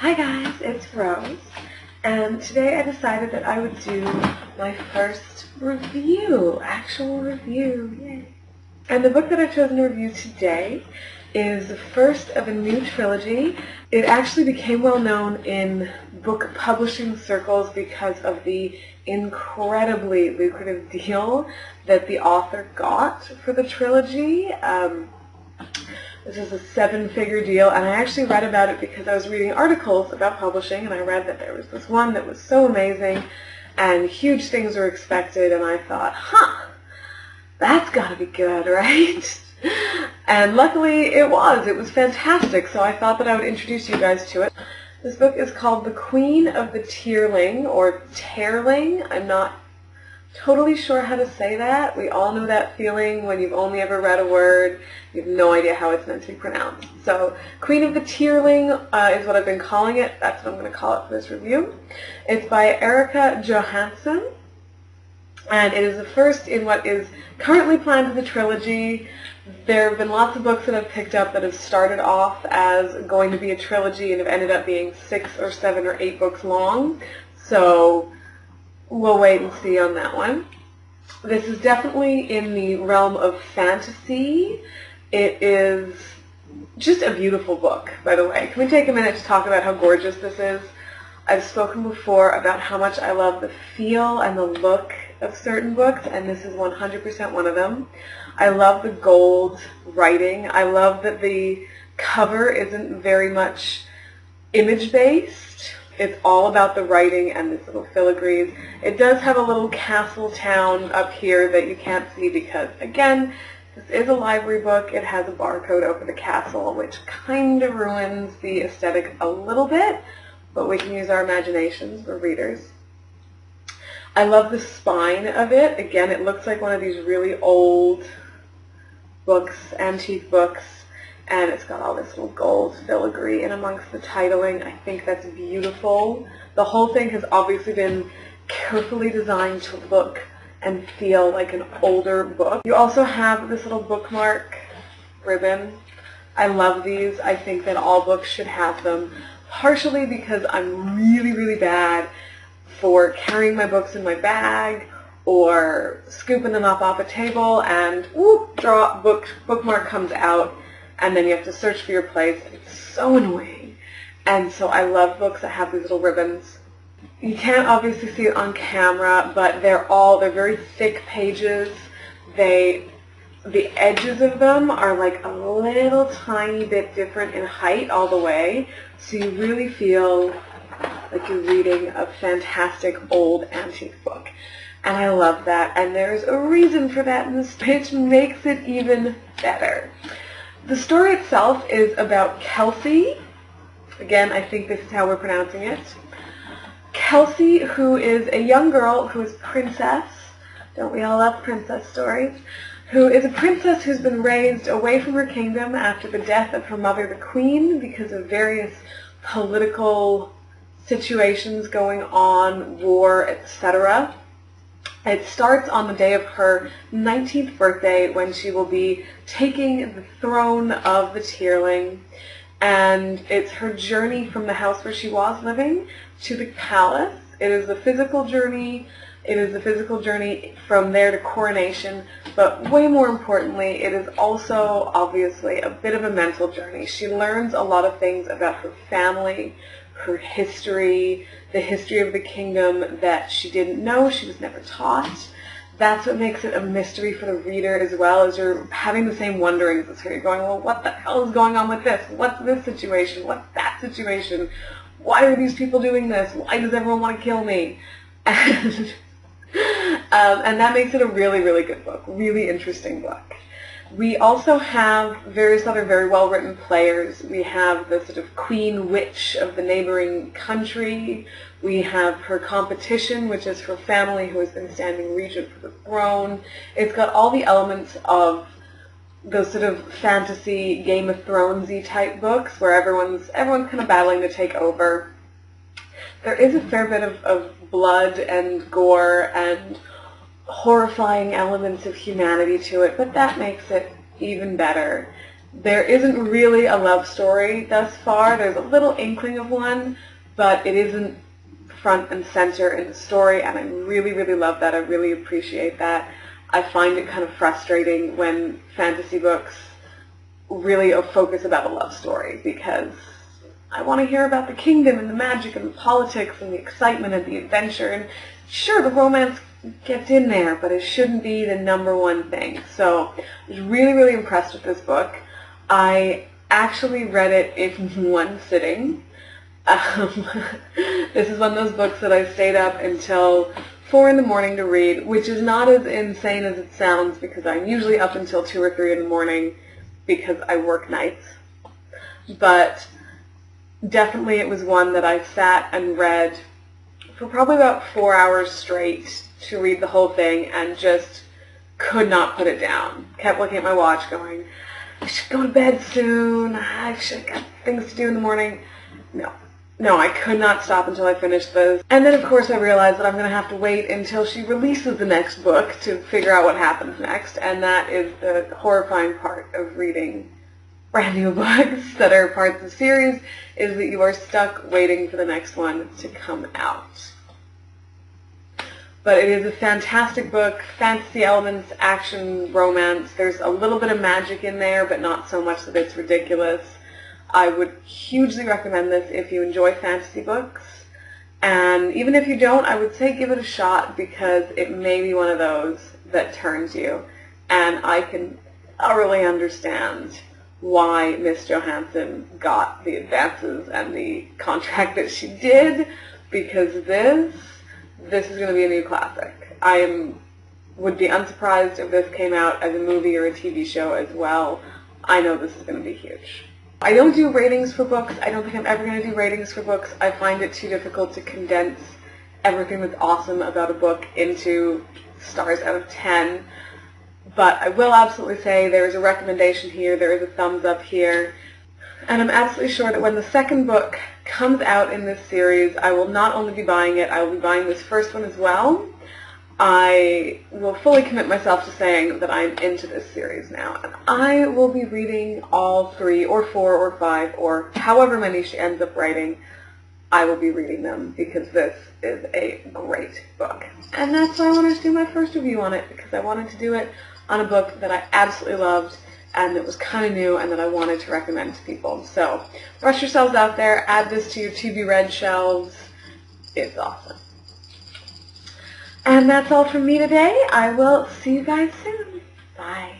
Hi guys, it's Rose, and today I decided that I would do my first actual review, yay. And the book that I've chosen to review today is the first of a new trilogy. It actually became well known in book publishing circles because of the incredibly lucrative deal that the author got for the trilogy. This is a 7-figure deal, and I actually read about it because I was reading articles about publishing, and I read that there was this one that was so amazing, and huge things were expected, and I thought, that's gotta be good, right? And luckily it was fantastic, so I thought that I would introduce you guys to it. This book is called The Queen of the Tearling, or Tearling. I'm not totally sure how to say that. We all know that feeling when you've only ever read a word, you have no idea how it's meant to be pronounced. So, Queen of the Tearling is what I've been calling it. That's what I'm going to call it for this review. It's by Erika Johannson, and it is the first in what is currently planned as a trilogy. There have been lots of books that I've picked up that have started off as going to be a trilogy and have ended up being 6 or 7 or 8 books long. So we'll wait and see on that one. This is definitely in the realm of fantasy. It is just a beautiful book, by the way. Can we take a minute to talk about how gorgeous this is? I've spoken before about how much I love the feel and the look of certain books, and this is 100% one of them. I love the gold writing. I love that the cover isn't very much image-based. It's all about the writing and this little filigrees. It does have a little castle town up here that you can't see because, again, this is a library book. It has a barcode over the castle, which kind of ruins the aesthetic a little bit, but we can use our imaginations. We're readers. I love the spine of it. Again, it looks like one of these really old books, antique books, and it's got all this little gold filigree in amongst the titling. I think that's beautiful. The whole thing has obviously been carefully designed to look and feel like an older book. You also have this little bookmark ribbon. I love these. I think that all books should have them, partially because I'm really, really bad for carrying my books in my bag or scooping them up off a table and whoop, bookmark comes out, and then you have to search for your place. It's so annoying. And so I love books that have these little ribbons. You can't obviously see it on camera, but they're very thick pages. The edges of them are like a little tiny bit different in height all the way, so you really feel like you're reading a fantastic old antique book. And I love that, and there's a reason for that in this, which makes it even better. The story itself is about Kelsey. Again, I think this is how we're pronouncing it. Kelsey, who is a young girl who is princess. Don't we all love princess stories? Who is a princess who's been raised away from her kingdom after the death of her mother, the queen, because of various political situations going on, war, etc. It starts on the day of her 19th birthday when she will be taking the throne of the Tearling, and it's her journey from the house where she was living to the palace. It is a physical journey. It is a physical journey from there to coronation, but way more importantly, it is also obviously a bit of a mental journey. She learns a lot of things about her family, her history, the history of the kingdom that she didn't know, she was never taught. That's what makes it a mystery for the reader as well, as you're having the same wonderings as her. You're going, well, what the hell is going on with this? What's this situation? What's that situation? Why are these people doing this? Why does everyone want to kill me? And that makes it a really, really good book, really interesting book. We also have various other very well-written players. We have the sort of queen witch of the neighboring country. We have her competition, which is her family who has been standing regent for the throne. It's got all the elements of those sort of fantasy Game of Thrones-y type books where everyone's kind of battling to take over. There is a fair bit of blood and gore and horrifying elements of humanity to it, but that makes it even better. There isn't really a love story thus far. There's a little inkling of one, but it isn't front and center in the story, and I really, really love that. I really appreciate that. I find it kind of frustrating when fantasy books really focus about a love story, because I want to hear about the kingdom and the magic and the politics and the excitement and the adventure, and sure, the romance gets in there, but it shouldn't be the #1 thing. So I was really, really impressed with this book. I actually read it in one sitting. This is one of those books that I stayed up until 4 in the morning to read, which is not as insane as it sounds, because I'm usually up until 2 or 3 in the morning because I work nights. But definitely it was one that I sat and read for probably about 4 hours straight to read the whole thing, and just could not put it down. Kept looking at my watch going, I should go to bed soon, I should have got things to do in the morning. No, I could not stop until I finished this. And then of course I realized that I'm going to have to wait until she releases the next book to figure out what happens next, and that is the horrifying part of reading brand new books that are parts of the series, is that you are stuck waiting for the next one to come out. But it is a fantastic book, fantasy elements, action, romance. There's a little bit of magic in there, but not so much that it's ridiculous. I would hugely recommend this if you enjoy fantasy books. And even if you don't, I would say give it a shot, because it may be one of those that turns you. And I can thoroughly understand why Miss Johannson got the advances and the contract that she did, because this is going to be a new classic. I would be unsurprised if this came out as a movie or a TV show as well. I know this is going to be huge. I don't do ratings for books. I don't think I'm ever going to do ratings for books. I find it too difficult to condense everything that's awesome about a book into stars out of 10. But I will absolutely say there is a recommendation here, there is a thumbs up here, and I'm absolutely sure that when the second book comes out in this series, I will not only be buying it, I will be buying this first one as well. I will fully commit myself to saying that I'm into this series now, and I will be reading all 3 or 4 or 5 or however many she ends up writing. I will be reading them, because this is a great book. And that's why I wanted to do my first review on it, because I wanted to do it on a book that I absolutely loved and that was kind of new and that I wanted to recommend to people. So rush yourselves out there, add this to your to-be-read shelves. It's awesome. And that's all from me today. I will see you guys soon. Bye.